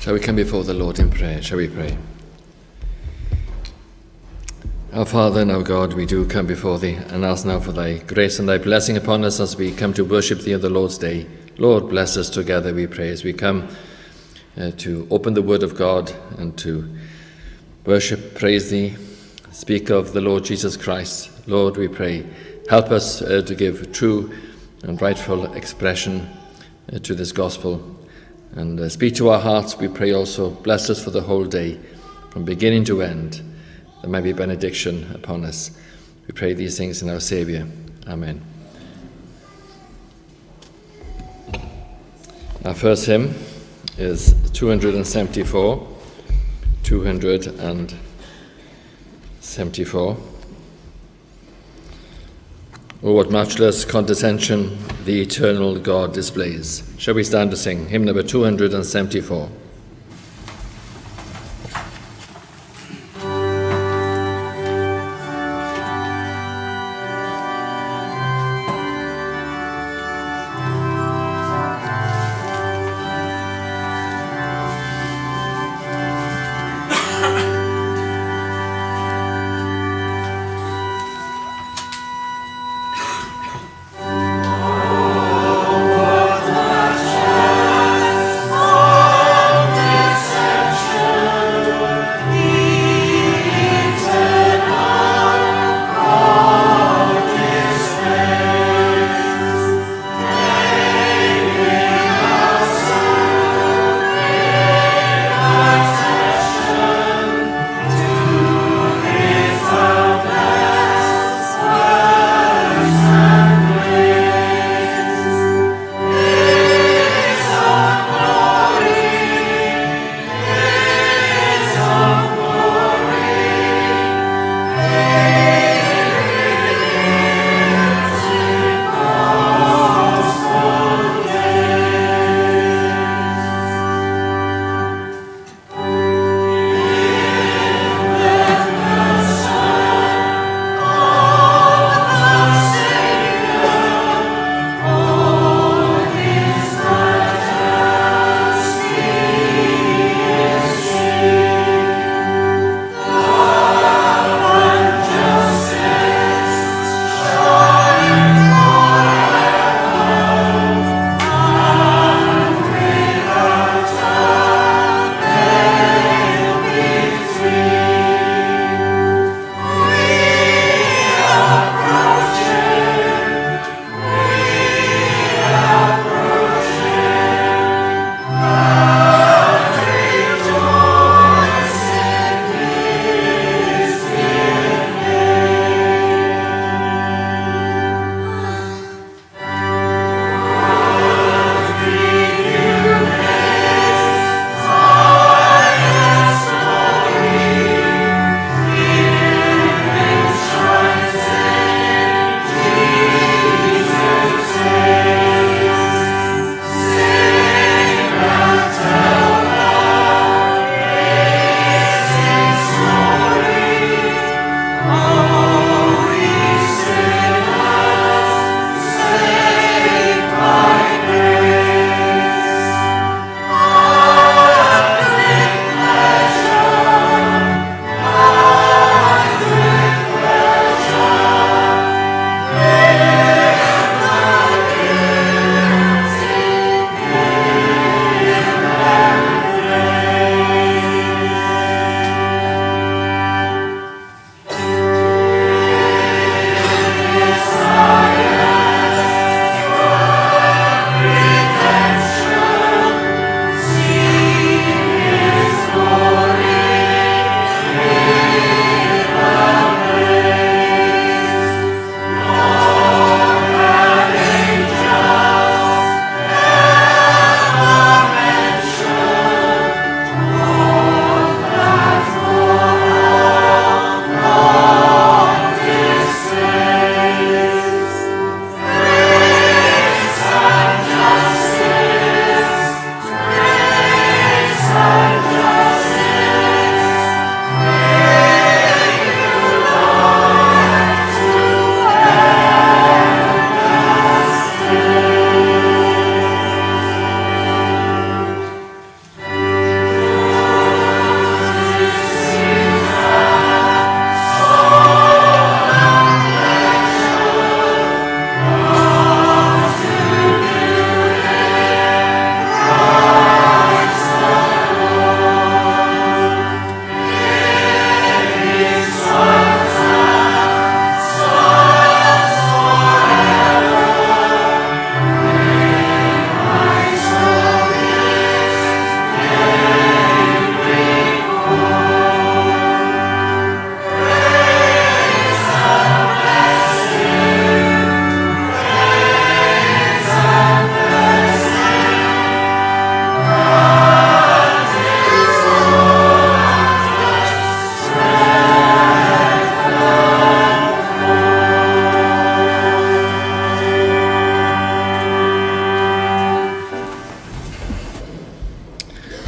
Shall we come before the Lord in prayer? Shall we pray? Our Father and our God, we do come before thee and ask now for thy grace and thy blessing upon us as we come to worship thee on the Lord's day. Lord, bless us together, we pray, as we come to open the word of God and to worship, praise thee, speak of the Lord Jesus Christ. Lord, we pray, help us to give true and rightful expression to this gospel. And speak to our hearts, we pray also. Bless us for the whole day, from beginning to end. There may be benediction upon us. We pray these things in our Saviour. Amen. Our first hymn is 274. 274. Oh, what matchless condescension the eternal God displays. Shall we stand to sing hymn number 274? Oh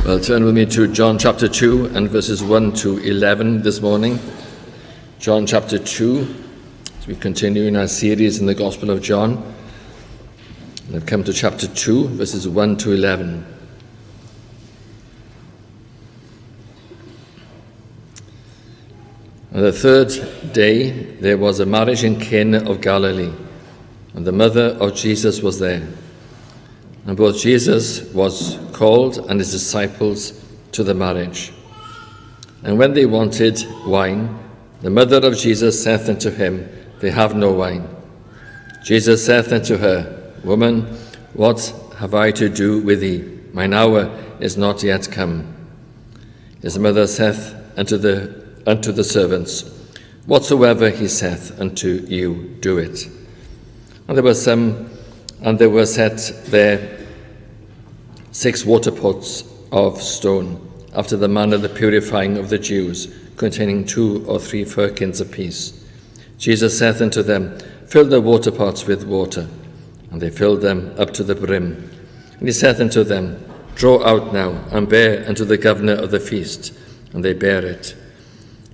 Well, turn with me to John chapter 2 and verses 1 to 11 this morning. John chapter 2, as we continue in our series in the Gospel of John. We've come to chapter 2, verses 1 to 11. On the third day, there was a marriage in Cana of Galilee, and the mother of Jesus was there. And both Jesus was called and his disciples to the marriage. And when they wanted wine, the mother of Jesus saith unto him, They have no wine. Jesus saith unto her, Woman, what have I to do with thee? Mine hour is not yet come. His mother saith unto the servants, Whatsoever he saith unto you, do it. And there were set there 6 water pots of stone, after the manner of the purifying of the Jews, containing 2 or 3 firkins apiece. Jesus saith unto them, Fill the water pots with water. And they filled them up to the brim. And he saith unto them, Draw out now, and bear unto the governor of the feast. And they bare it.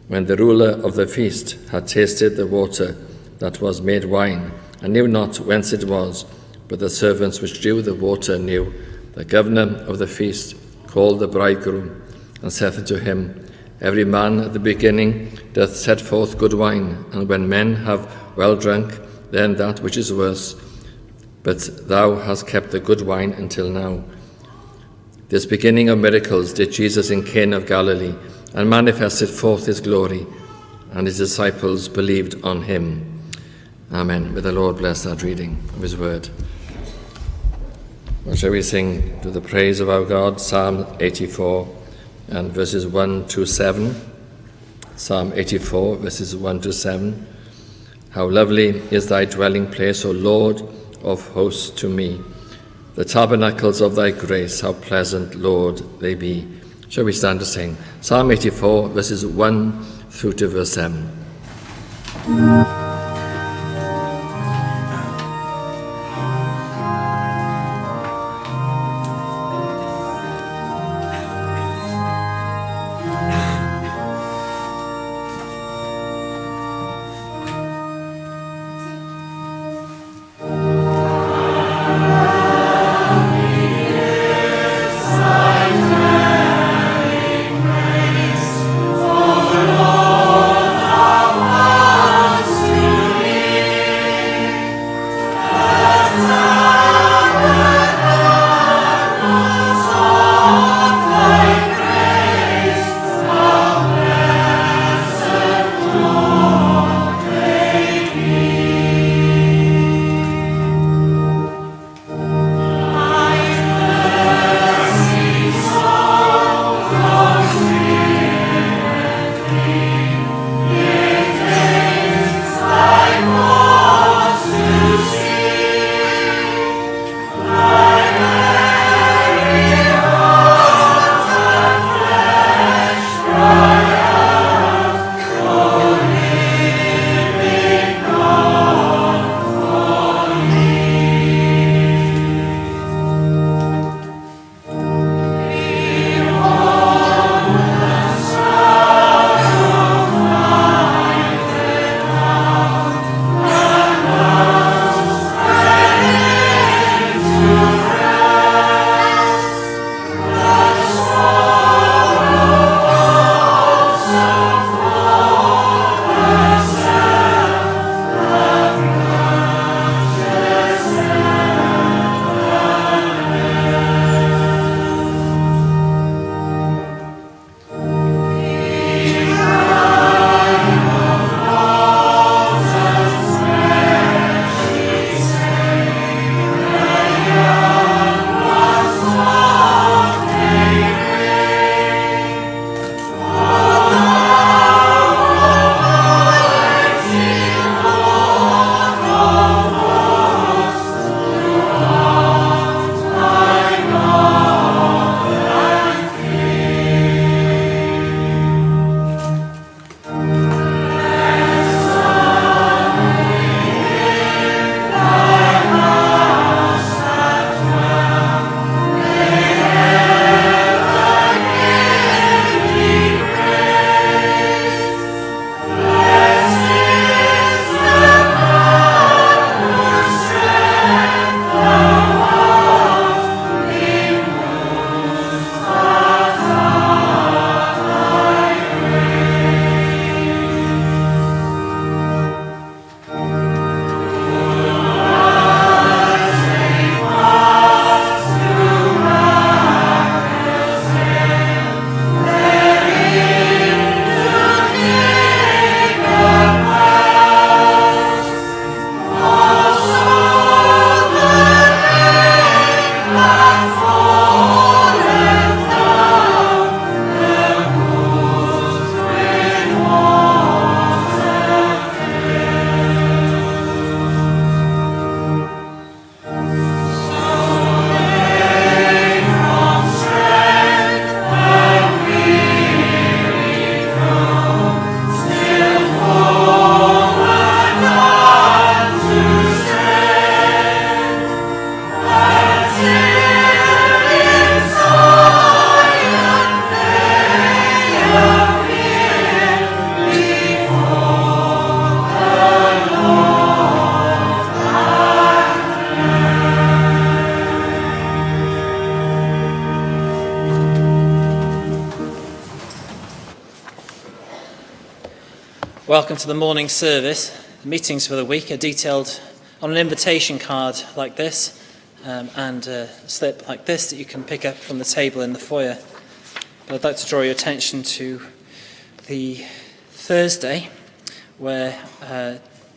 When the ruler of the feast had tasted the water that was made wine, and knew not whence it was, but the servants which drew the water knew, the governor of the feast called the bridegroom, and saith unto him, Every man at the beginning doth set forth good wine, and when men have well drunk, then that which is worse. But thou hast kept the good wine until now. This beginning of miracles did Jesus in Cana of Galilee, and manifested forth his glory, and his disciples believed on him. Amen. May the Lord bless that reading of his word. Well, shall we sing to the praise of our God, Psalm 84 and verses 1 to 7. Psalm 84, verses 1 to 7. How lovely is thy dwelling place, O Lord of hosts, to me. The tabernacles of thy grace, how pleasant, Lord, they be. Shall we stand to sing? Psalm 84, verses 1 through to verse 7. Praise, O Lord of hearts. Welcome to the morning service. The meetings for the week are detailed on an invitation card like this and a slip like this that you can pick up from the table in the foyer. But I'd like to draw your attention to the Thursday where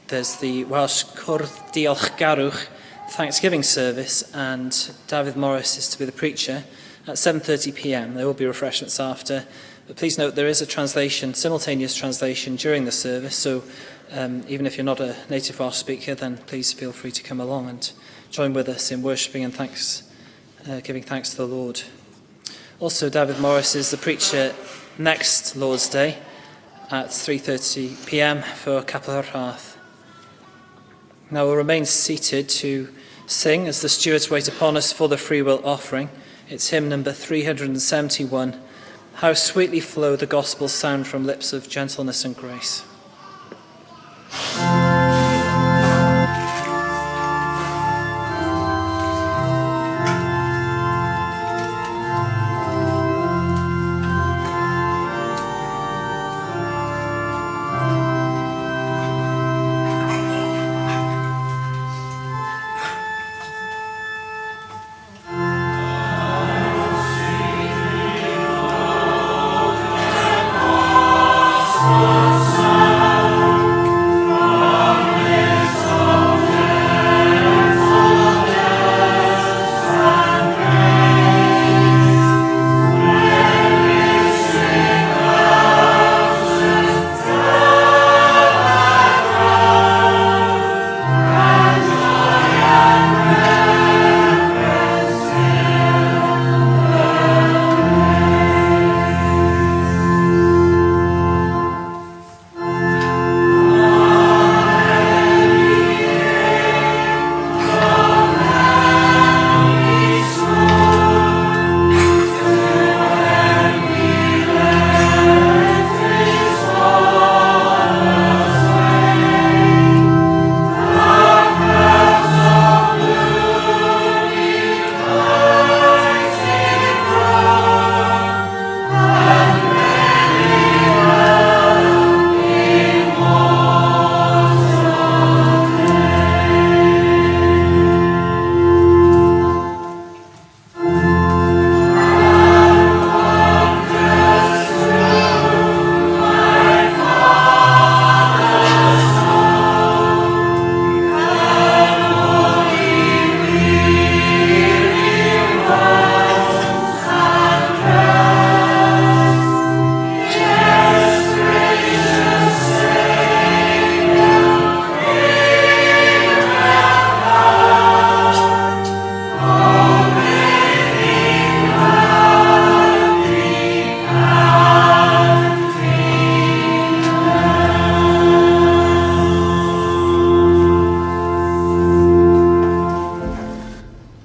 there's the Welsh Cwrdd Diolchgarwch Thanksgiving service, and David Morris is to be the preacher at 7:30 p.m. There will be refreshments after. But please note there is a translation, simultaneous translation during the service, so even if you're not a native Welsh speaker, then please feel free to come along and join with us in worshipping and giving thanks to the Lord. Also, David Morris is the preacher next Lord's Day at 3:30 p.m. for Capel yr Rhath. Now we'll remain seated to sing as the stewards wait upon us for the free will offering. It's hymn number 371. How sweetly flow the gospel sound from lips of gentleness and grace.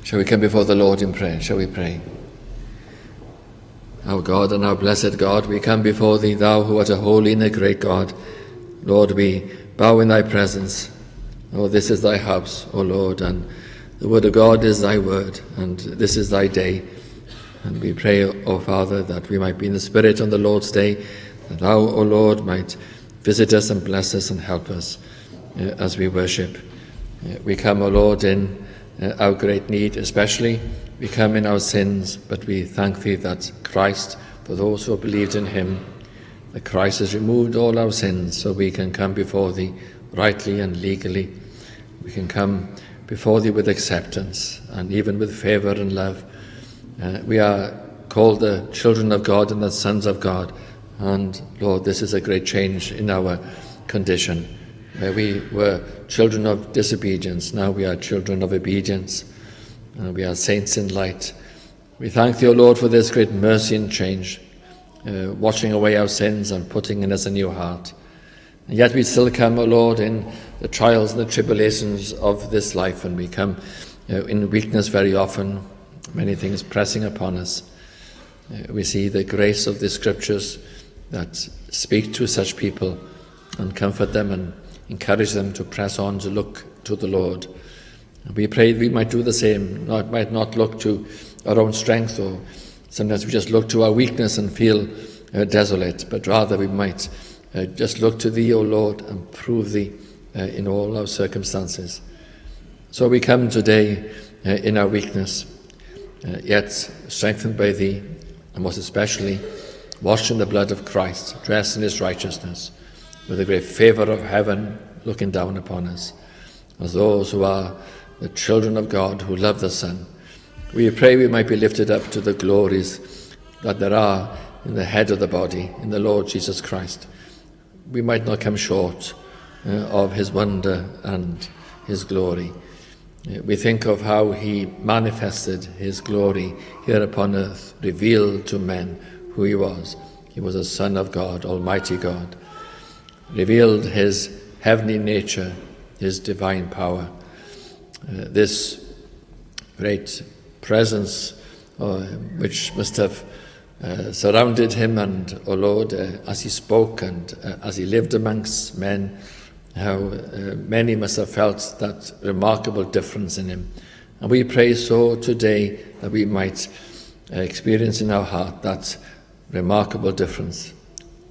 Shall we come before the Lord in prayer? Shall we pray? Our God and our blessed God, we come before thee, thou who art a holy and a great God. Lord, we bow in thy presence. Oh, this is thy house, O Lord, and the word of God is thy word, and this is thy day. And we pray, O Father, that we might be in the Spirit on the Lord's day, that thou, O Lord, might visit us and bless us and help us as we worship. We come, O Lord, in our great need especially. We come in our sins, but we thank thee that Christ, for those who have believed in him, that Christ has removed all our sins, so we can come before thee rightly and legally. We can come before thee with acceptance and even with favour and love. We are called the children of God and the sons of God. And Lord, this is a great change in our condition. Where we were children of disobedience, now we are children of obedience. We are saints in light. We thank thee, O Lord, for this great mercy and change, washing away our sins and putting in us a new heart. And yet we still come, O Lord, in the trials and the tribulations of this life, and we come in weakness very often, many things pressing upon us. We see the grace of the scriptures that speak to such people and comfort them and encourage them to press on to look to the Lord. We pray we might do the same, might not look to our own strength, or sometimes we just look to our weakness and feel desolate, but rather we might just look to thee, O Lord, and prove thee in all our circumstances. So we come today in our weakness, yet strengthened by thee, and most especially washed in the blood of Christ, dressed in his righteousness, with the great favour of heaven looking down upon us, as those who are the children of God, who love the Son. We pray we might be lifted up to the glories that there are in the head of the body, in the Lord Jesus Christ. We might not come short of his wonder and his glory. We think of how he manifested his glory here upon earth, revealed to men who he was. He was a Son of God, Almighty God. Revealed his heavenly nature, his divine power. This great presence which must have surrounded him and, O Lord, as he spoke and as he lived amongst men, how many must have felt that remarkable difference in him. And we pray so today that we might experience in our heart that remarkable difference,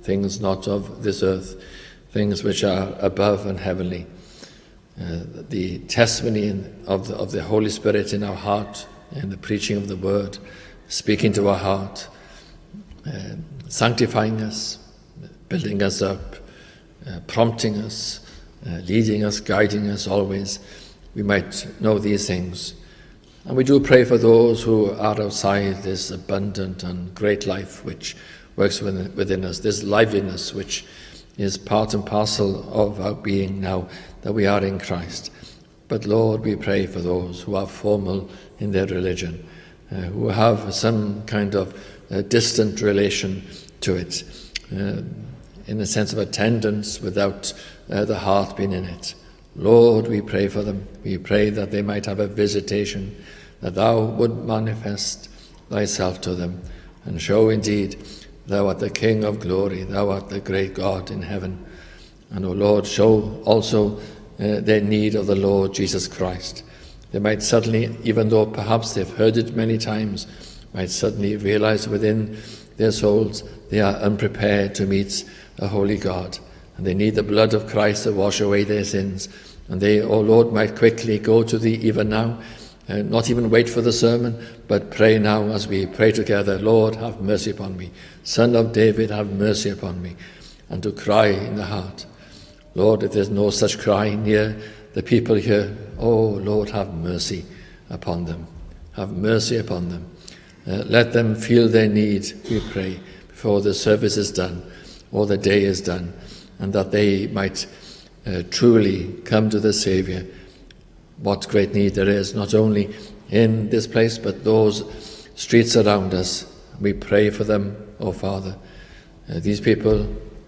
things not of this earth, things which are above and heavenly. The testimony of the Holy Spirit in our heart, and the preaching of the word, speaking to our heart, sanctifying us, building us up, prompting us, leading us, guiding us always. We might know these things. And we do pray for those who are outside this abundant and great life which works within us, this liveliness which is part and parcel of our being now that we are in Christ. But Lord, we pray for those who are formal in their religion, who have some kind of distant relation to it, in a sense of attendance without the heart being in it. Lord, we pray for them. We pray that they might have a visitation, that thou would manifest thyself to them and show indeed thou art the King of glory, thou art the great God in heaven. And, O Lord, show also their need of the Lord Jesus Christ. They might suddenly, even though perhaps they've heard it many times, might suddenly realize within their souls they are unprepared to meet a holy God. And they need the blood of Christ to wash away their sins. And they, O Lord, might quickly go to thee even now, not even wait for the sermon, but pray now as we pray together, Lord, have mercy upon me. Son of David, have mercy upon me. And to cry in the heart, Lord, if there's no such cry near the people here, oh, Lord, have mercy upon them. Have mercy upon them. Let them feel their need, we pray, before the service is done or the day is done, and that they might truly come to the Saviour. What great need there is, not only in this place, but those streets around us. We pray for them, oh Father. These people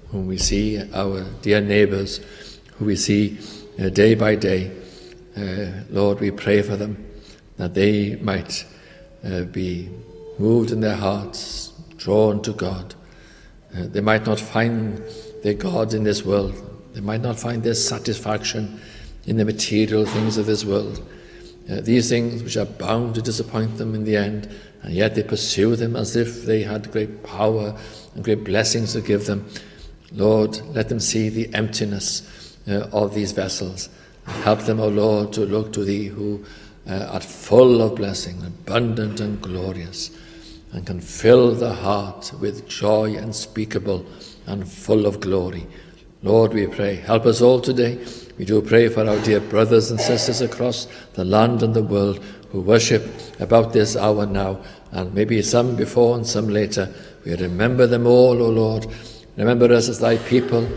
whom we see, our dear neighbours, who we see day by day, Lord, we pray for them, that they might be moved in their hearts, drawn to God. They might not find their God in this world. They might not find their satisfaction in the material things of this world. These things which are bound to disappoint them in the end, and yet they pursue them as if they had great power and great blessings to give them. Lord, let them see the emptiness of these vessels. Help them, O Lord, to look to thee who art full of blessing, abundant and glorious, and can fill the heart with joy unspeakable and full of glory. Lord, we pray, help us all today. We do pray for our dear brothers and sisters across the land and the world who worship about this hour now, and maybe some before and some later. We remember them all, O Lord. Remember us as thy people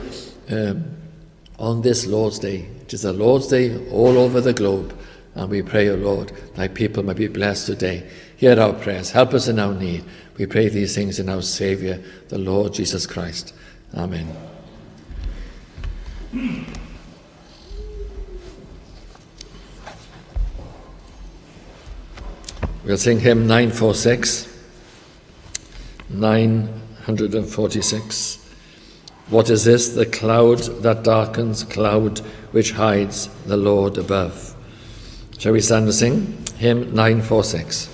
on this Lord's Day. It is a Lord's Day all over the globe, and we pray, O Lord, thy people may be blessed today. Hear our prayers. Help us in our need. We pray these things in our Saviour, the Lord Jesus Christ. Amen. We'll sing hymn 946. 946. What is this? The cloud that darkens, cloud which hides the Lord above. Shall we stand and sing? Hymn 946.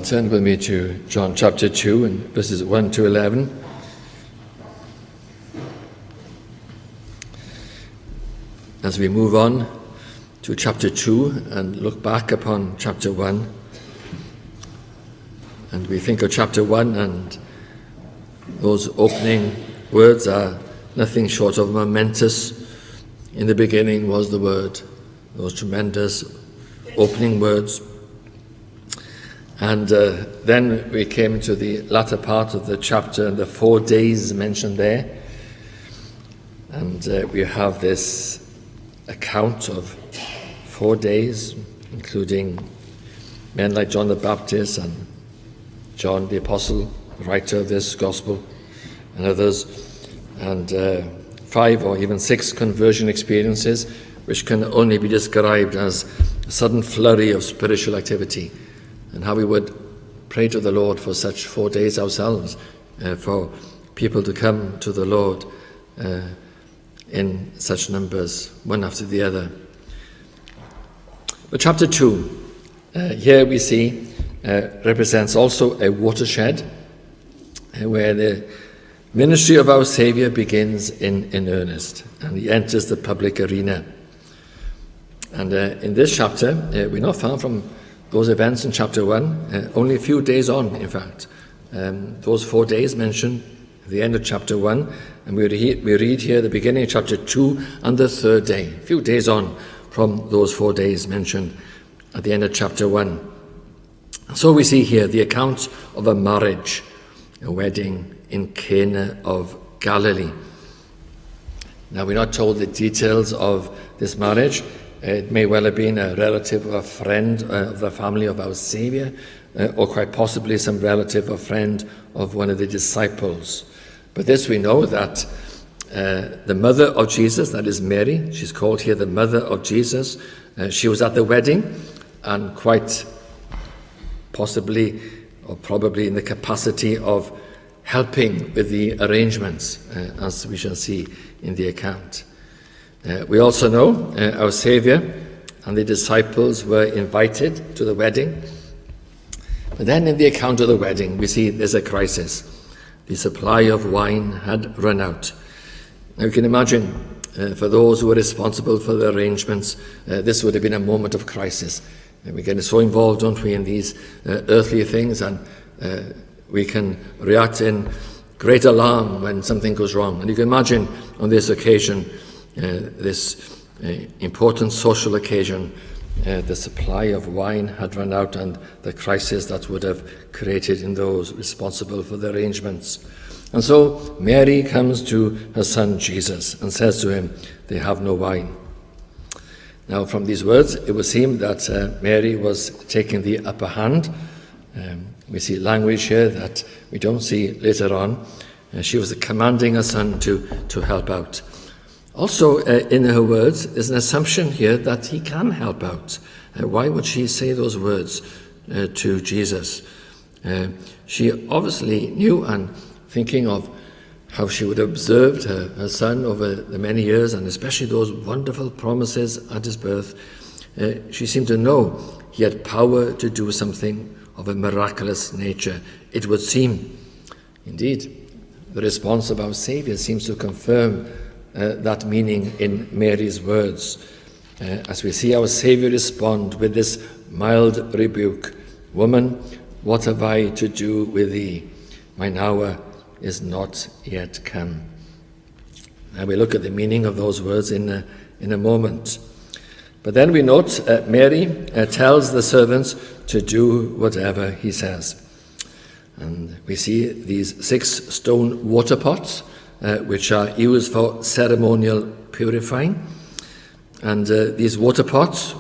turn with me to John chapter 2 and verses 1 to 11. As we move on to chapter 2 and look back upon chapter 1, and we think of chapter 1, and those opening words are nothing short of momentous. In the beginning was the Word, those tremendous opening words. And then we came to the latter part of the chapter, and the 4 days mentioned there. And we have this account of 4 days, including men like John the Baptist and John the Apostle, writer of this gospel, and others, and 5 or even 6 conversion experiences, which can only be described as a sudden flurry of spiritual activity, and how we would pray to the Lord for such 4 days ourselves, for people to come to the Lord in such numbers, one after the other. But chapter 2, here we see, represents also a watershed where the ministry of our Saviour begins in earnest, and he enters the public arena. And in this chapter, we're not far from those events in chapter 1, only a few days on, in fact. Those 4 days mentioned at the end of chapter 1, and we read here the beginning of chapter 2 and the 3rd day, a few days on from those 4 days mentioned at the end of chapter 1. So we see here the account of a marriage, a wedding in Cana of Galilee. Now, we're not told the details of this marriage. It may well have been a relative or a friend of the family of our Saviour, or quite possibly some relative or friend of one of the disciples. But this we know, that the mother of Jesus, that is Mary, she's called here the mother of Jesus, she was at the wedding, and quite possibly or probably in the capacity of helping with the arrangements, as we shall see in the account. We also know our Saviour and the disciples were invited to the wedding. But then in the account of the wedding, we see there's a crisis. The supply of wine had run out. Now you can imagine, for those who were responsible for the arrangements, this would have been a moment of crisis. We get so involved, don't we, in these earthly things, and we can react in great alarm when something goes wrong. And you can imagine on this occasion, this important social occasion, the supply of wine had run out, and the crisis that would have created in those responsible for the arrangements. And so Mary comes to her son Jesus and says to him, "They have no wine." Now, from these words, it would seem that Mary was taking the upper hand. We see language here that we don't see later on. She was commanding her son to help out. Also, in her words, there's an assumption here that he can help out. Why would she say those words to Jesus? She obviously knew, and thinking of how she would have observed her son over the many years, and especially those wonderful promises at his birth, she seemed to know he had power to do something of a miraculous nature, it would seem. Indeed, the response of our Saviour seems to confirm that meaning in Mary's words, as we see our Saviour respond with this mild rebuke: "Woman, what have I to do with thee? Mine hour is not yet come." And we look at the meaning of those words in a moment. But then we note Mary tells the servants to do whatever he says. And we see these 6 stone water pots, which are used for ceremonial purifying. And these water pots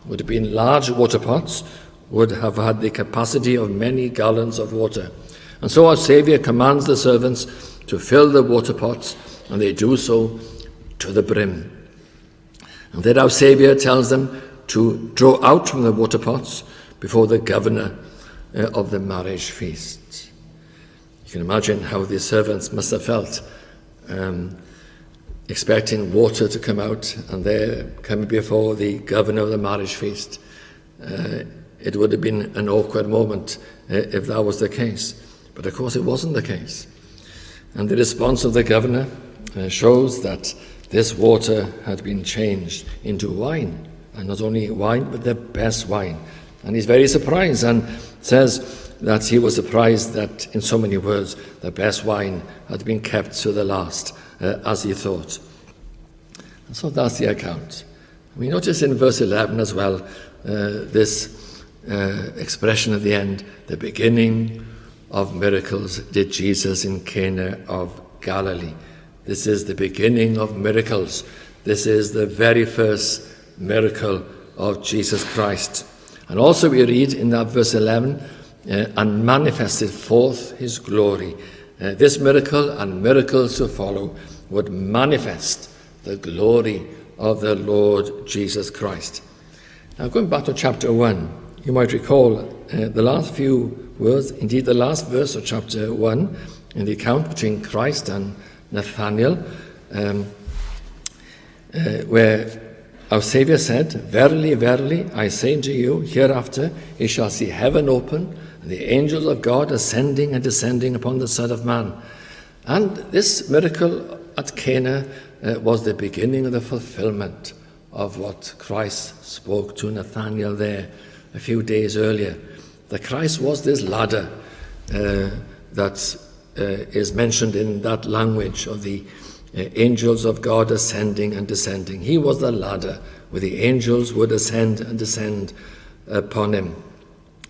would have been large water pots, would have had the capacity of many gallons of water. And so our Saviour commands the servants to fill the water pots, and they do so to the brim. And then our Saviour tells them to draw out from the water pots before the governor of the marriage feast. You can imagine how the servants must have felt, expecting water to come out, and they're coming before the governor of the marriage feast. it would have been an awkward moment if that was the case. But of course it wasn't the case. And the response of the governor shows that this water had been changed into wine. And not only wine, but the best wine. And he's very surprised and says that he was surprised that, in so many words, the best wine had been kept to the last, as he thought. And so that's the account. We notice in verse 11 as well, this expression at the end, the beginning of miracles did Jesus in Cana of Galilee. This is the beginning of miracles. This is the very first miracle of Jesus Christ. And also we read in that verse 11, and manifested forth his glory. This miracle and miracles to follow would manifest the glory of the Lord Jesus Christ. Now going back to chapter 1, you might recall the last few words, indeed the last verse of chapter 1, in the account between Christ and Nathanael, where our Saviour said, "Verily, verily, I say unto you, hereafter ye shall see heaven open, and the angels of God ascending and descending upon the Son of Man." And this miracle at Cana was the beginning of the fulfillment of what Christ spoke to Nathanael there a few days earlier. That Christ was this ladder that is mentioned in that language of the angels of God ascending and descending. He was the ladder where the angels would ascend and descend upon him.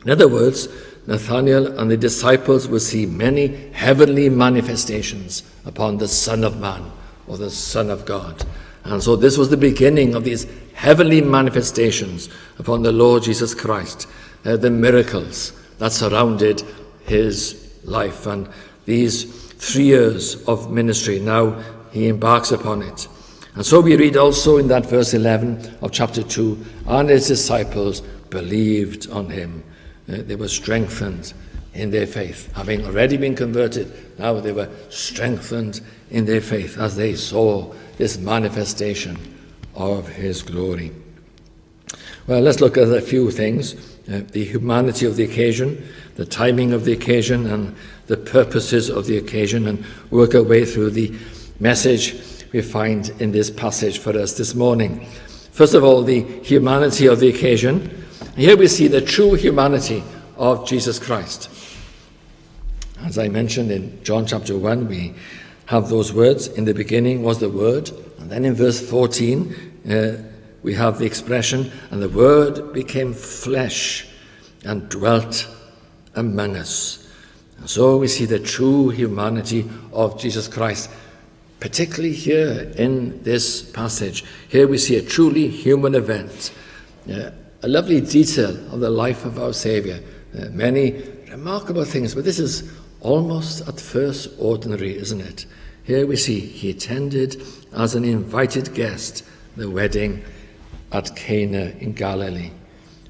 In other words, Nathanael and the disciples will see many heavenly manifestations upon the Son of Man, or the Son of God. And so this was the beginning of these heavenly manifestations upon the Lord Jesus Christ, the miracles that surrounded his life. And these 3 years of ministry, now he embarks upon it. And so we read also in that verse 11 of chapter 2, and his disciples believed on him. They were strengthened in their faith. Having already been converted, now they were strengthened in their faith as they saw this manifestation of his glory. Well, let's look at a few things. The humanity of the occasion, the timing of the occasion, and the purposes of the occasion, and work our way through the message we find in this passage for us this morning. First of all, the humanity of the occasion. Here we see the true humanity of Jesus Christ. As I mentioned in John chapter 1, we have those words, "In the beginning was the Word." And then in verse 14, we have the expression, "And the Word became flesh and dwelt among us." And so we see the true humanity of Jesus Christ, particularly here in this passage. Here we see a truly human event, a lovely detail of the life of our Saviour. Many remarkable things, but this is almost at first ordinary, isn't it? Here we see he attended as an invited guest the wedding at Cana in Galilee.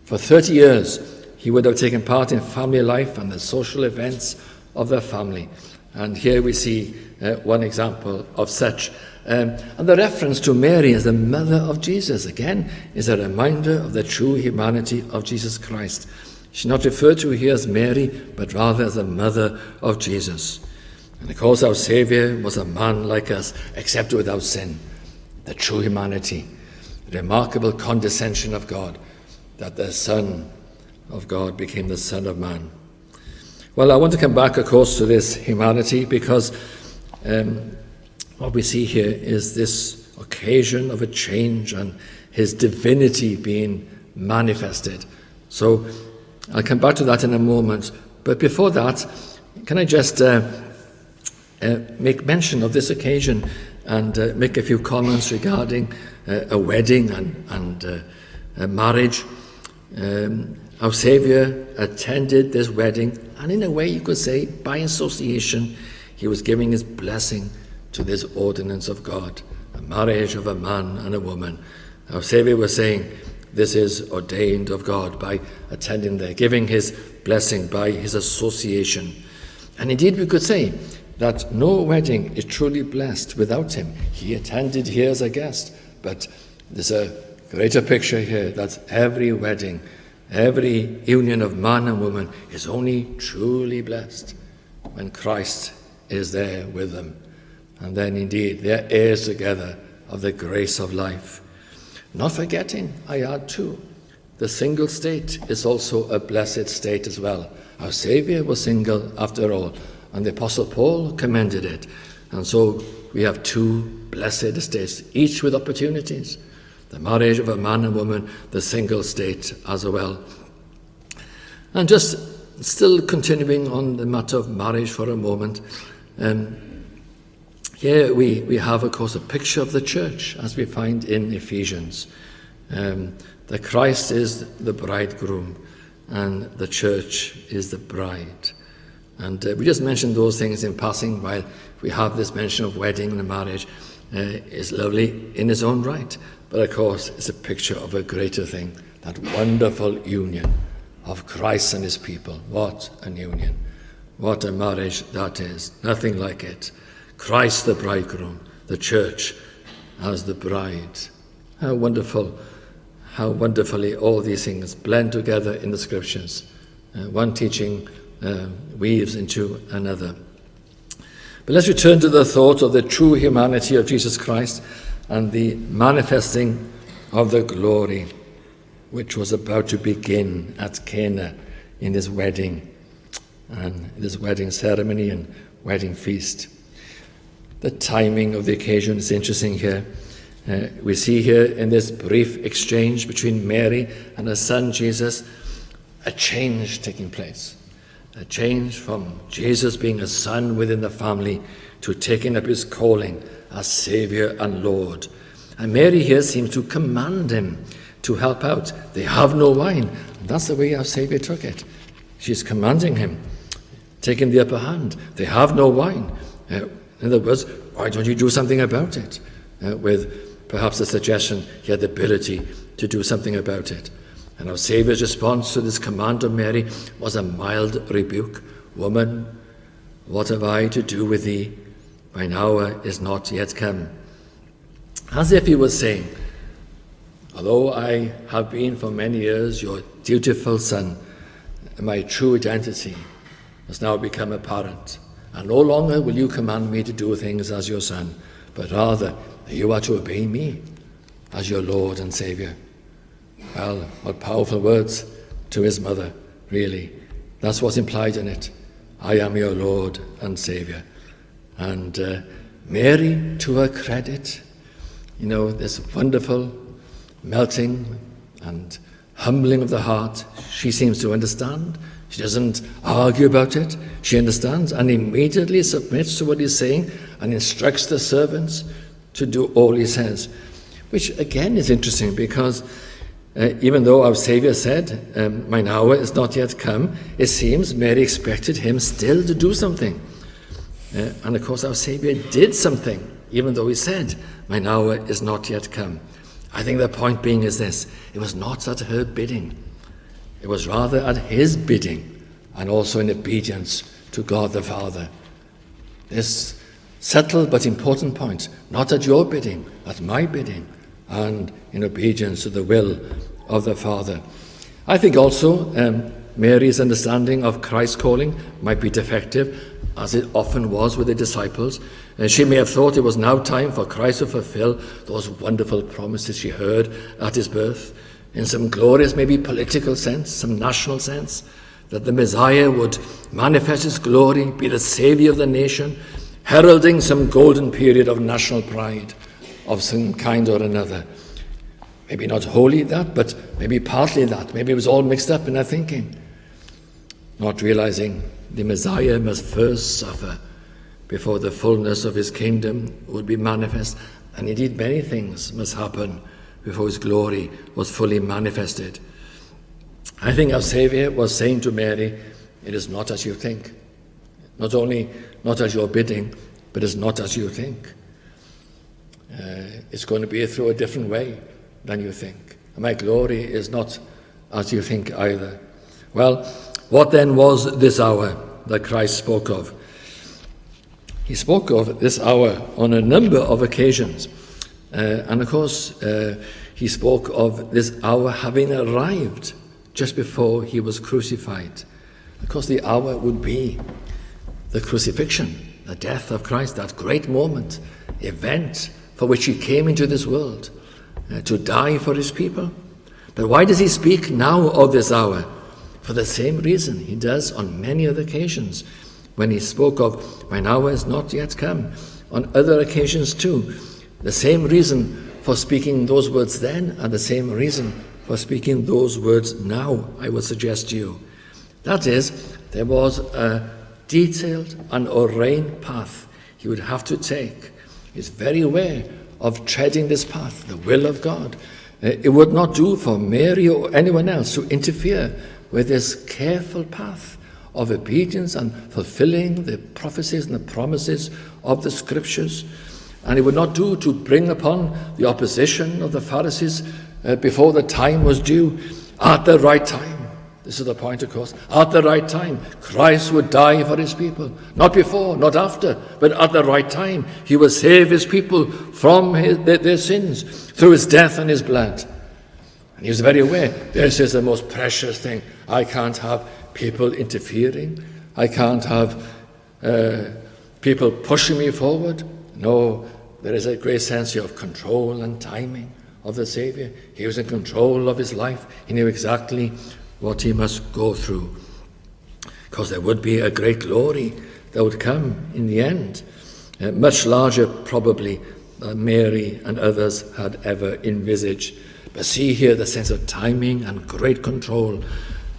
For 30 years, he would have taken part in family life and the social events of their family. And here we see one example of such. And the reference to Mary as the mother of Jesus, again, is a reminder of the true humanity of Jesus Christ. She's not referred to here as Mary, but rather as the mother of Jesus. And of course, our Saviour was a man like us, except without sin. The true humanity, the remarkable condescension of God, that the Son of God became the Son of Man. Well, I want to come back, of course, to this humanity because what we see here is this occasion of a change and his divinity being manifested. So I'll come back to that in a moment. But before that, can I just make mention of this occasion and make a few comments regarding a wedding and a marriage. Our Saviour attended this wedding, and in a way you could say by association he was giving his blessing to this ordinance of God, a marriage of a man and a woman. Our Saviour was saying this is ordained of God by attending there, giving his blessing by his association. And indeed we could say that no wedding is truly blessed without him. He attended here as a guest, but there's a greater picture here that every wedding Every union of man and woman is only truly blessed when Christ is there with them. And then indeed they're heirs together of the grace of life. Not forgetting, I add too, the single state is also a blessed state as well. Our Saviour was single after all, and the Apostle Paul commended it. And so we have two blessed estates, each with opportunities. The marriage of a man and woman, the single state as well. And just still continuing on the matter of marriage for a moment, here we have, of course, a picture of the church, as we find in Ephesians. That Christ is the bridegroom and the church is the bride. And we just mentioned those things in passing while we have this mention of wedding and marriage. Is lovely in its own right, but of course it's a picture of a greater thing, that wonderful union of Christ and his people. What an union, what a marriage that is, nothing like it. Christ the bridegroom, the church as the bride. How wonderful, how wonderfully all these things blend together in the scriptures. One teaching weaves into another. But let's return to the thought of the true humanity of Jesus Christ and the manifesting of the glory which was about to begin at Cana in his wedding and in his wedding ceremony and wedding feast. The timing of the occasion is interesting here. We see here in this brief exchange between Mary and her son Jesus a change taking place. A change from Jesus being a son within the family to taking up his calling as Saviour and Lord. And Mary here seems to command him to help out. They have no wine. And that's the way our Saviour took it. She's commanding him, taking the upper hand. They have no wine. In other words, why don't you do something about it? With perhaps the suggestion he had the ability to do something about it. And our Saviour's response to this command of Mary was a mild rebuke. Woman, what have I to do with thee? Mine hour is not yet come. As if he was saying, although I have been for many years your dutiful son, my true identity has now become apparent. And no longer will you command me to do things as your son, but rather you are to obey me as your Lord and Saviour. Well, what powerful words to his mother, really. That's what's implied in it. I am your Lord and Saviour. And Mary, to her credit, this wonderful melting and humbling of the heart, she seems to understand. She doesn't argue about it. She understands and immediately submits to what he's saying and instructs the servants to do all he says. Which again is interesting because even though our Saviour said, mine hour is not yet come, it seems Mary expected him still to do something. And of course our Saviour did something, even though he said, mine hour is not yet come. I think the point being is this: it was not at her bidding. It was rather at his bidding, and also in obedience to God the Father. This subtle but important point, not at your bidding, at my bidding, and in obedience to the will of the Father. I think also Mary's understanding of Christ's calling might be defective, as it often was with the disciples. And she may have thought it was now time for Christ to fulfill those wonderful promises she heard at his birth, in some glorious, maybe political sense, some national sense, that the Messiah would manifest his glory, be the Saviour of the nation, heralding some golden period of national pride of some kind or another. Maybe not wholly that, but maybe partly that. Maybe it was all mixed up in her thinking. Not realizing the Messiah must first suffer before the fullness of his kingdom would be manifest. And indeed many things must happen before his glory was fully manifested. I think our Saviour was saying to Mary, it is not as you think. Not only not as your bidding, but it's not as you think. It's going to be through a different way than you think. And my glory is not as you think either. Well, what then was this hour that Christ spoke of? He spoke of this hour on a number of occasions. And of course, he spoke of this hour having arrived just before he was crucified. Of course, the hour would be the crucifixion, the death of Christ, that great moment, event for which he came into this world to die for his people. But why does he speak now of this hour? For the same reason he does on many other occasions, when he spoke of, "Mine hour is not yet come," on other occasions too. The same reason for speaking those words then, and the same reason for speaking those words now, I would suggest to you. That is, there was a detailed and ordained path he would have to take. He's very aware of treading this path, the will of God. It would not do for Mary or anyone else to interfere with this careful path of obedience and fulfilling the prophecies and the promises of the Scriptures. And it would not do to bring upon the opposition of the Pharisees before the time was due, at the right time. This is the point, of course. At the right time, Christ would die for his people. Not before, not after, but at the right time. He will save his people from their sins through his death and his blood. And he was very aware, this is the most precious thing. I can't have people interfering. I can't have people pushing me forward. No, there is a great sense of control and timing of the Saviour. He was in control of his life. He knew exactly what he must go through, because there would be a great glory that would come in the end, much larger probably than Mary and others had ever envisaged. But see here the sense of timing and great control.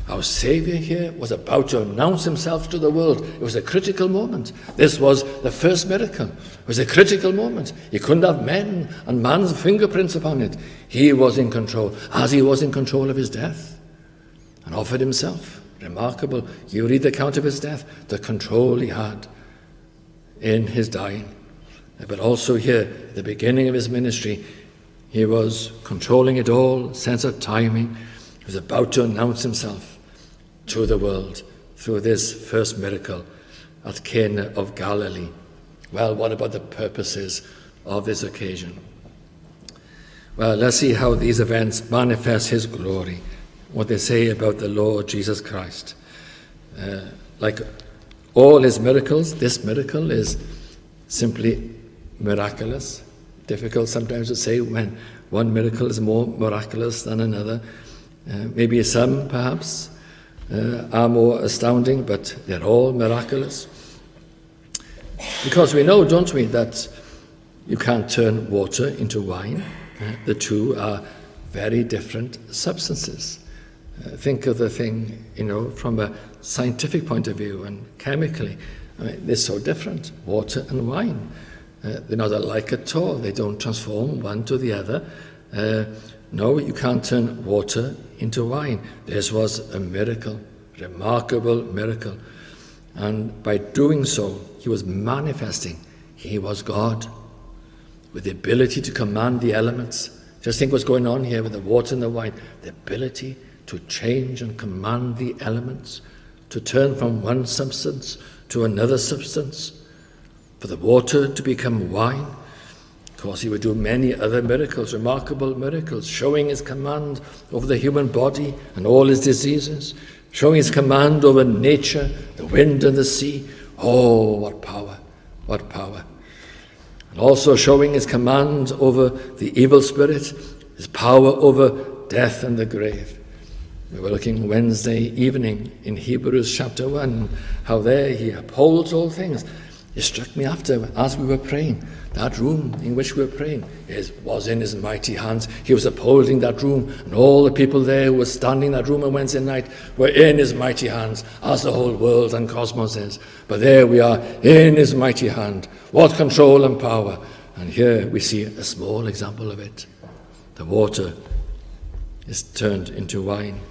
Our Saviour here was about to announce himself to the world. It was a critical moment. This was the first miracle. It was a critical moment. He couldn't have men and man's fingerprints upon it. He was in control, as he was in control of his death, and offered himself. Remarkable. You read the account of his death, the control he had in his dying. But also here, at the beginning of his ministry, he was controlling it all, sense of timing. He was about to announce himself to the world through this first miracle at Cana of Galilee. Well, what about the purposes of this occasion? Well, let's see how these events manifest his glory, what they say about the Lord Jesus Christ. Like all his miracles, this miracle is simply miraculous. Difficult sometimes to say when one miracle is more miraculous than another. Maybe some, perhaps, are more astounding, but they're all miraculous. Because we know, don't we, that you can't turn water into wine. The two are very different substances. Think of the thing, from a scientific point of view and chemically. I mean, they're so different, water and wine. They're not alike at all. They don't transform one to the other. No, you can't turn water into wine. This was a miracle, remarkable miracle. And by doing so, he was manifesting he was God, with the ability to command the elements. Just think what's going on here with the water and the wine. The ability to change and command the elements, to turn from one substance to another substance, for the water to become wine. Of course, he would do many other miracles, remarkable miracles, showing his command over the human body and all his diseases, showing his command over nature, the wind and the sea. Oh, what power, what power. And also showing his command over the evil spirit, his power over death and the grave. We were looking Wednesday evening in Hebrews chapter 1, how there he upholds all things. It struck me as we were praying, that room in which we were praying was in his mighty hands. He was upholding that room, and all the people there who were standing in that room on Wednesday night were in his mighty hands, as the whole world and cosmos is. But there we are, in his mighty hand. What control and power. And here we see a small example of it. The water is turned into wine.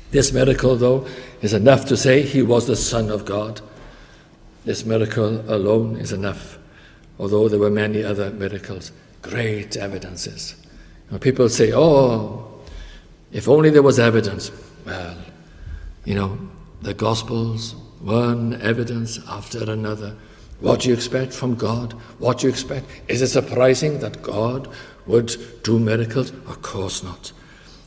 This miracle, though, is enough to say he was the Son of God. This miracle alone is enough, although there were many other miracles, great evidences. When people say, if only there was evidence. Well, the Gospels, one evidence after another. What do you expect from God? What do you expect? Is it surprising that God would do miracles? Of course not.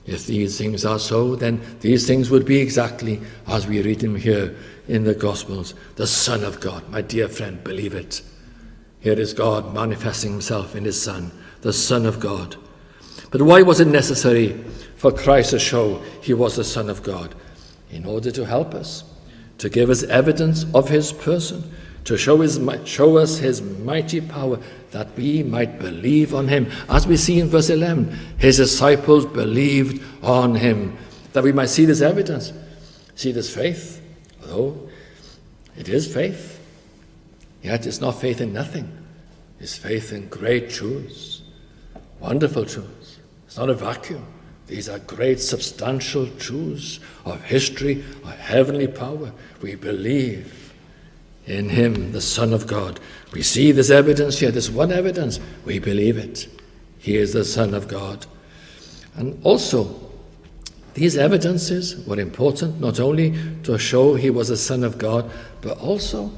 If these things are so, then these things would be exactly as we read them here in the Gospels. The Son of God. My dear friend, believe it. Here is God manifesting himself in his Son, the Son of God. But why was it necessary for Christ to show he was the Son of God? In order to help us, to give us evidence of his person, to show us his mighty power, that we might believe on him. As we see in verse 11, his disciples believed on him, that we might see this evidence, see this faith. Although it is faith, yet it's not faith in nothing. It's faith in great truths, wonderful truths. It's not a vacuum. These are great substantial truths of history, of heavenly power. We believe in him, the Son of God. We see this evidence here, this one evidence. We believe it. He is the Son of God. And also, these evidences were important not only to show he was the Son of God, but also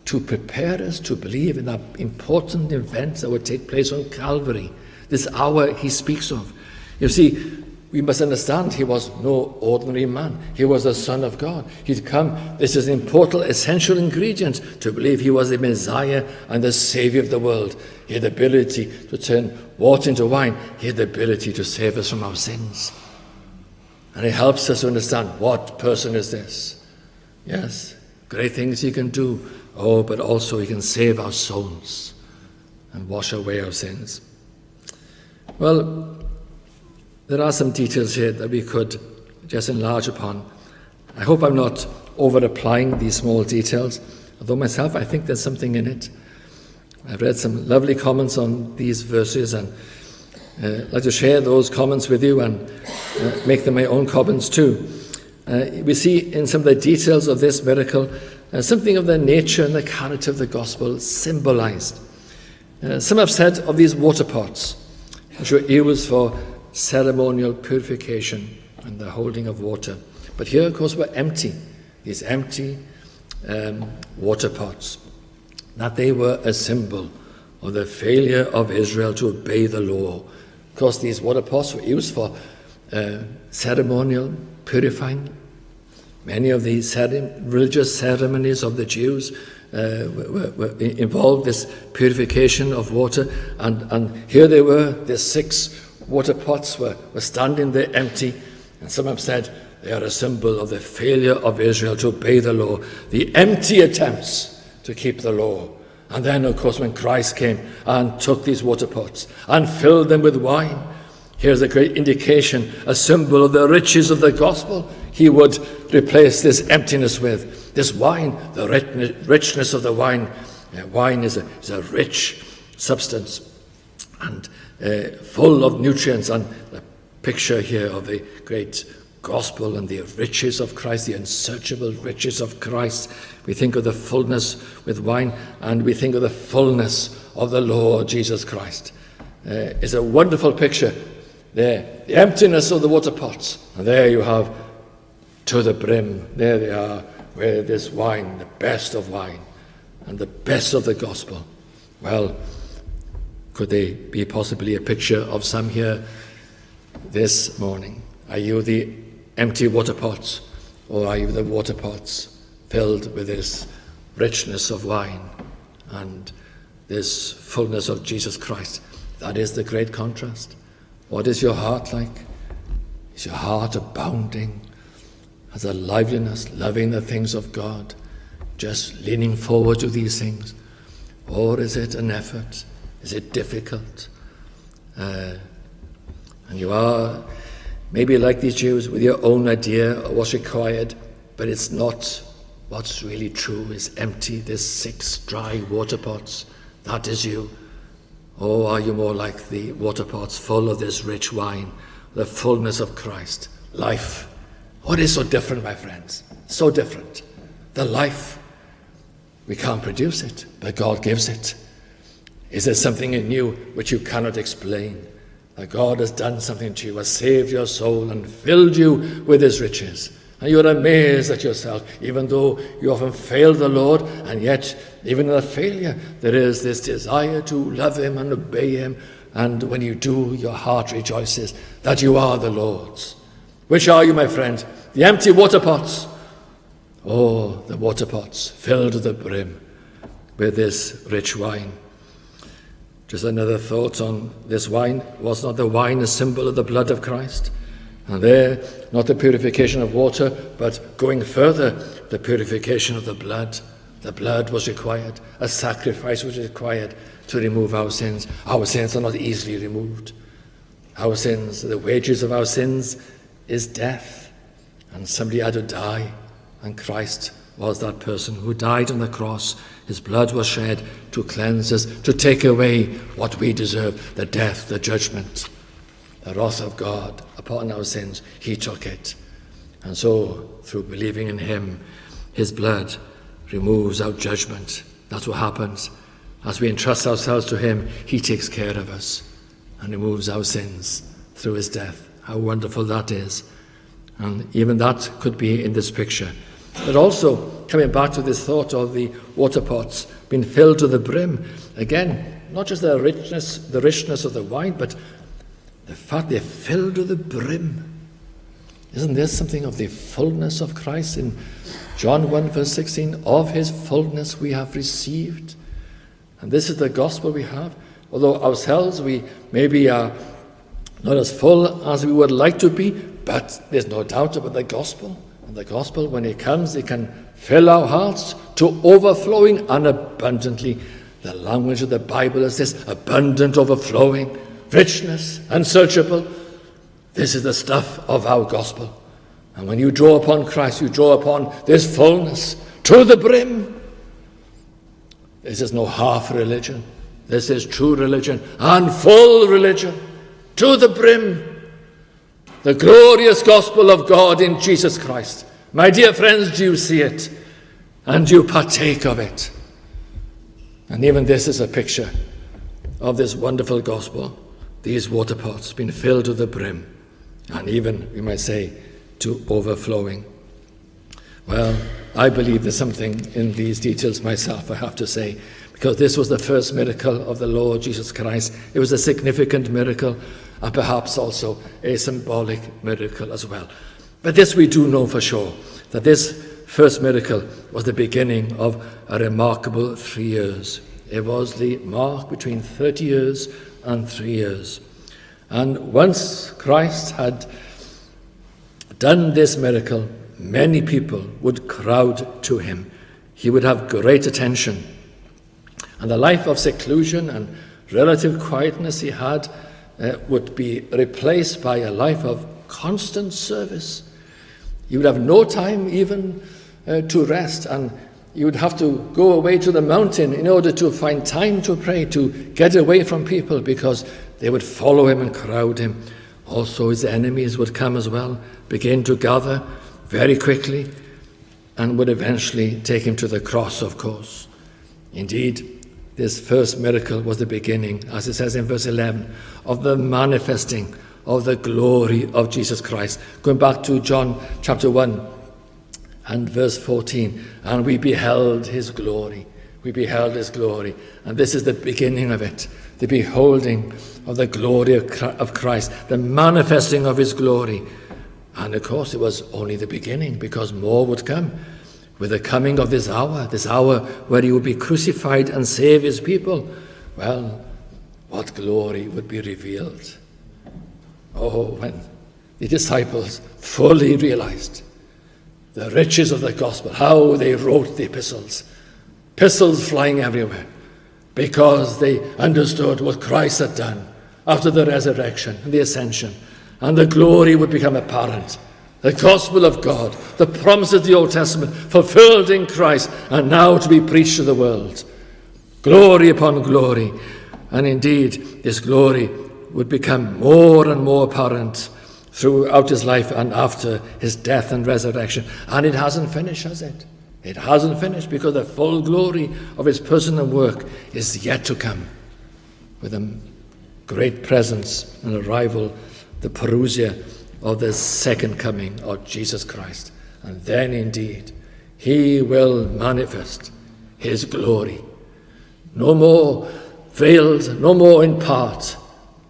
to prepare us to believe in that important event that would take place on Calvary, this hour he speaks of. You see, we must understand he was no ordinary man. He was the Son of God. He'd come. This is an important, essential ingredient to believe he was the Messiah and the Savior of the world. He had the ability to turn water into wine. He had the ability to save us from our sins. And it helps us to understand, what person is this? Yes, great things he can do. Oh, but also he can save our souls and wash away our sins. Well, there are some details here that we could just enlarge upon. I hope I'm not over-applying these small details, although myself I think there's something in it. I've read some lovely comments on these verses, and I'd like to share those comments with you and make them my own comments too. We see in some of the details of this miracle something of the nature and the character of the gospel symbolized. Some have said of these water pots, which were used for ceremonial purification and the holding of water. But here, of course, were empty, these empty water pots, that they were a symbol of the failure of Israel to obey the law. Of course, these water pots were used for ceremonial purifying. Many of the religious ceremonies of the Jews involved this purification of water, and here they were, the 6 water pots were standing there empty, and some have said they are a symbol of the failure of Israel to obey the law, the empty attempts to keep the law. And then, of course, when Christ came and took these water pots and filled them with wine, here's a great indication, a symbol of the riches of the gospel. He would replace this emptiness with this wine, the richness of the wine. Wine is a rich substance and full of nutrients, and the picture here of the great gospel and the riches of Christ, the unsearchable riches of Christ. We think of the fullness with wine, and we think of the fullness of the Lord Jesus Christ. It's a wonderful picture there, the emptiness of the water pots, and there you have to the brim, there they are, where this wine, the best of wine and the best of the gospel. Well, could they be possibly a picture of some here this morning? Are you the empty water pots, or are you the water pots filled with this richness of wine and this fullness of Jesus Christ? That is the great contrast. What is your heart like? Is your heart abounding? Has a liveliness, loving the things of God, just leaning forward to these things? Or is it an effort? Is it difficult? And you are maybe like these Jews with your own idea of what's required, but it's not what's really true. It's empty. There's 6 dry water pots. That is you. Or are you more like the water pots full of this rich wine, the fullness of Christ, life? What is so different, my friends? So different. The life, we can't produce it, but God gives it. Is there something in you which you cannot explain? That God has done something to you, has saved your soul and filled you with his riches. And you're amazed at yourself, even though you often fail the Lord, and yet, even in that failure, there is this desire to love him and obey him And when you do, your heart rejoices that you are the Lord's. Which are you, my friend? The empty water pots? Oh, the water pots filled to the brim with this rich wine. Just another thought on this wine. Was not the wine a symbol of the blood of Christ? And there, not the purification of water, but going further, the purification of the blood. The blood was required. A sacrifice was required to remove our sins. Our sins are not easily removed. Our sins, the wages of our sins is death. And somebody had to die. And Christ was that person who died on the cross. His blood was shed to cleanse us, to take away what we deserve, the death, the judgment, the wrath of God upon our sins. He took it. And so, through believing in him, his blood removes our judgment. That's what happens. As we entrust ourselves to him, he takes care of us and removes our sins through his death. How wonderful that is. And even that could be in this picture. But also, coming back to this thought of the water pots being filled to the brim, again, not just the richness of the wine, but the fact they're filled to the brim. Isn't there something of the fullness of Christ in John 1 verse 16? Of his fullness we have received. And this is the gospel we have. Although ourselves we maybe are not as full as we would like to be, but there's no doubt about the gospel. And the gospel, when it comes, it can fill our hearts to overflowing and abundantly. The language of the Bible is this: abundant, overflowing, richness, unsearchable. This is the stuff of our gospel. And when you draw upon Christ, you draw upon this fullness to the brim. This is no half religion. This is true religion and full religion to the brim. The glorious gospel of God in Jesus Christ. My dear friends, do you see it? And do you partake of it? And even this is a picture of this wonderful gospel. These water pots being filled to the brim. And even, we might say, to overflowing. Well, I believe there's something in these details myself, I have to say, because this was the first miracle of the Lord Jesus Christ. It was a significant miracle, and perhaps also a symbolic miracle as well. But this we do know for sure, that this first miracle was the beginning of a remarkable 3 years. It was the mark between 30 years and 3 years. And once Christ had done this miracle, many people would crowd to him. He would have great attention. And the life of seclusion and relative quietness he had would be replaced by a life of constant service. You would have no time even to rest, and you would have to go away to the mountain in order to find time to pray, to get away from people, because they would follow him and crowd him. Also his enemies would come as well, begin to gather very quickly, and would eventually take him to the cross, of course. Indeed, this first miracle was the beginning, as it says in verse 11, of the manifesting of the glory of Jesus Christ. Going back to John chapter 1 and verse 14, and we beheld his glory. We beheld his glory. And this is the beginning of it, the beholding of the glory of Christ, the manifesting of his glory. And of course it was only the beginning, because more would come. With the coming of this hour where he would be crucified and save his people, well, what glory would be revealed. Oh, when the disciples fully realized the riches of the gospel, how they wrote the epistles flying everywhere, because they understood what Christ had done after the resurrection and the ascension, and the glory would become apparent. The gospel of God, the promises of the Old Testament, fulfilled in Christ, and now to be preached to the world. Glory upon glory. And indeed, this glory would become more and more apparent throughout his life and after his death and resurrection. And it hasn't finished, has it? It hasn't finished, because the full glory of his person and work is yet to come, with a great presence and arrival, the parousia of the second coming of Jesus Christ. And then indeed he will manifest his glory. No more veiled, no more in part,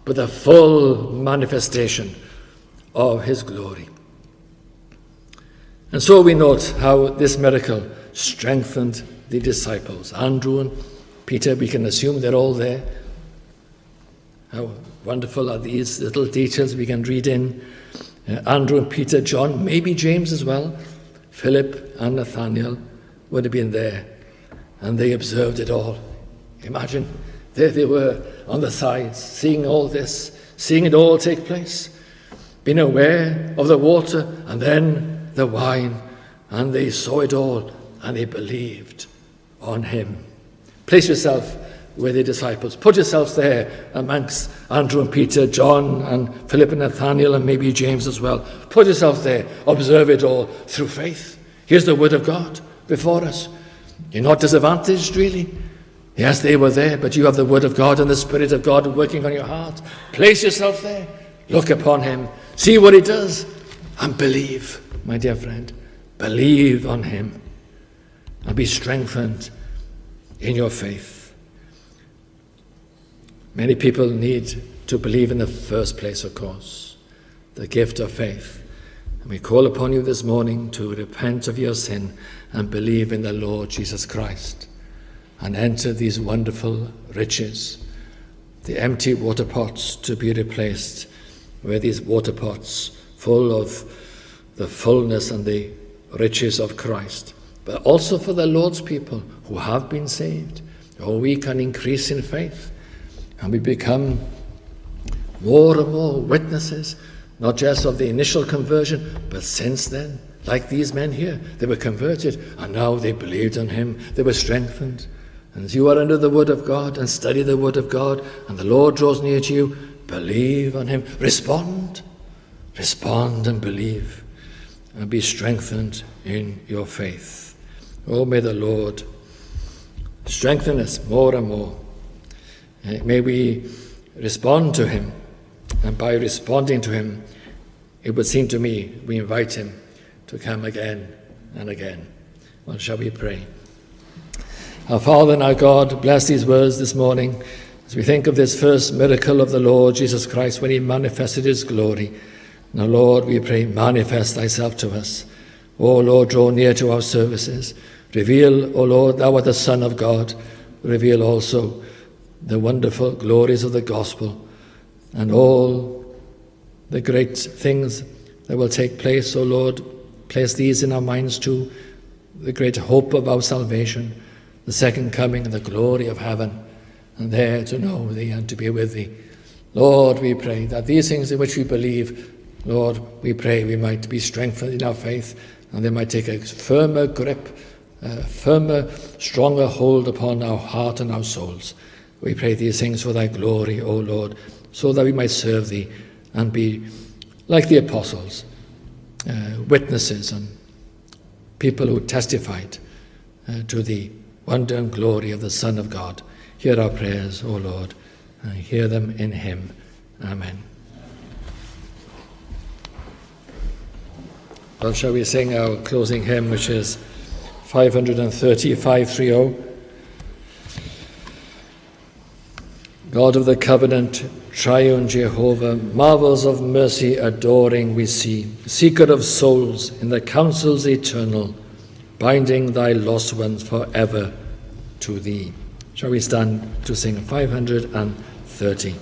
but the full manifestation of his glory. And so we note how this miracle strengthened the disciples. Andrew and Peter, we can assume they're all there. How wonderful are these little details we can read in. Andrew and Peter, John, maybe James as well, Philip and Nathaniel would have been there, and they observed it all. Imagine, there they were on the sides, seeing all this, seeing it all take place, being aware of the water and then the wine, and they saw it all, and they believed on him. Place yourself with the disciples. Put yourselves there amongst Andrew and Peter, John and Philip and Nathaniel, and maybe James as well. Put yourself there. Observe it all through faith. Here's the word of God before us. You're not disadvantaged, really. Yes, they were there, but you have the word of God and the Spirit of God working on your heart. Place yourself there. Look upon him. See what he does. And believe, my dear friend. Believe on him. And be strengthened in your faith. Many people need to believe in the first place, of course, the gift of faith. And we call upon you this morning to repent of your sin and believe in the Lord Jesus Christ and enter these wonderful riches, the empty water pots to be replaced with these water pots full of the fullness and the riches of Christ, but also for the Lord's people who have been saved. Oh, we can increase in faith. And we become more and more witnesses, not just of the initial conversion, but since then, like these men here, they were converted, and now they believed on him, they were strengthened. And as you are under the word of God and study the word of God, and the Lord draws near to you, believe on him, respond and believe, and be strengthened in your faith. Oh, may the Lord strengthen us more and more. May we respond to him, and by responding to him, it would seem to me we invite him to come again and again. Well, shall we pray? Our Father and our God, bless these words this morning as we think of this first miracle of the Lord Jesus Christ when he manifested his glory. Now, Lord, we pray, manifest thyself to us. O Lord, draw near to our services. Reveal, O Lord, thou art the Son of God. Reveal also the wonderful glories of the gospel and all the great things that will take place. O Lord, place these in our minds too, the great hope of our salvation, the second coming and the glory of heaven, and there to know thee and to be with thee. Lord, we pray that these things in which we believe, Lord, we pray we might be strengthened in our faith, and they might take a firmer grip, a firmer, stronger hold upon our heart and our souls. We pray these things for thy glory, O Lord, so that we might serve thee and be like the apostles, witnesses and people who testified to the wonder and glory of the Son of God. Hear our prayers, O Lord, and hear them in him. Amen. Well, shall we sing our closing hymn, which is 530, 530. God of the covenant, triune Jehovah, marvels of mercy adoring we see, seeker of souls in the councils eternal, binding thy lost ones forever to thee. Shall we stand to sing 530?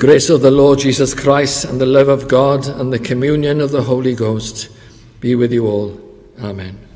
grace of the Lord Jesus Christ and the love of God and the communion of the Holy Ghost be with you all. Amen.